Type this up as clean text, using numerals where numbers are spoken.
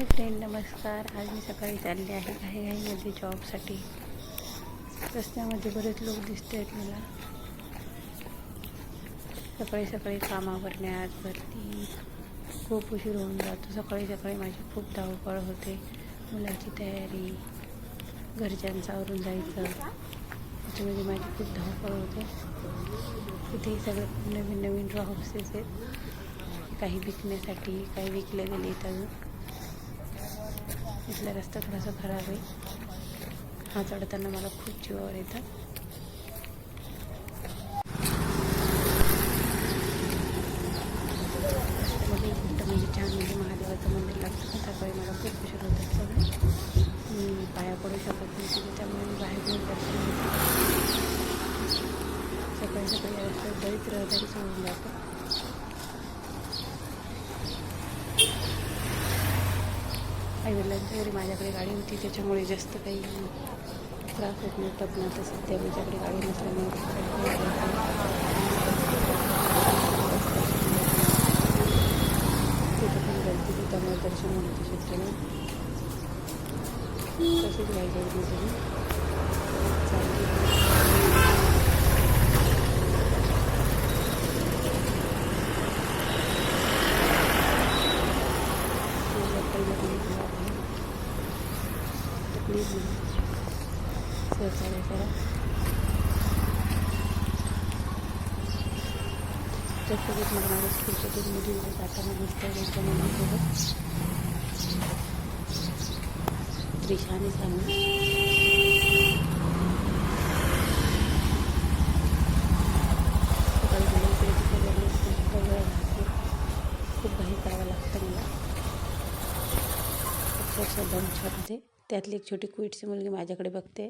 Hi friend, नमस्कार. आज मी सकाळी चालले आहे घाईघाईमध्ये जॉबसाठी. रस्त्यामध्ये बरेच लोक दिसत आहेत मला. सकाळी सकाळी कामावरण्यात वरती खूप उशीर होऊन जातो. सकाळी सकाळी माझी खूप धावपळ होते. मुलाची तयारी, घरच्यांचं आवरून जायचं, त्याच्यामध्ये माझी खूप धावपळ होते. इथे सगळे नवीन नवीन ड्रॉ हाऊसेस आहेत, काही विकण्यासाठी, काही विकले गेले. तर इथला रस्ता थोडासा खराब आहे. हा चढताना मला खूप जीवावर येतं. रस्त्यामध्ये एक मोठं म्हणजे छान म्हणजे महादेवाचं मंदिर लागतं. सकाळी मला खूप उशीर होतात सगळे. मी पाया पडू शकत नाही तिथे, त्यामुळे मी बाहेर घेऊन दर्शन घेते. सकाळी सकाळी या रस्त्यात बरीच रहदारी होऊन जातं. आईवडिलांच्या घरी माझ्याकडे गाडी होती, त्याच्यामुळे जास्त काही त्रास होत नव्हता. पण आता सध्या माझ्याकडे गाडी नसल्यामुळे तिथे पण गलती होती, त्यामुळे दर्शन होण्याची शक्य नाही. तशीच गाडी गेली तुम्ही प्लीज सहकार्य करा. त्यासोबत मला माझ्या स्कूलच्या 2 मुली जाताना दिसत आहे. त्यांच्या मुलीसोबत त्रिशा आणि सानवी. सकाळी मला इकडे तिकडे लागले खूप घाई करावं लागतं मला. अक्षरशः दम छाटते. त्यातली एक छोटी क्विटची मुलगी माझ्याकडे बघते.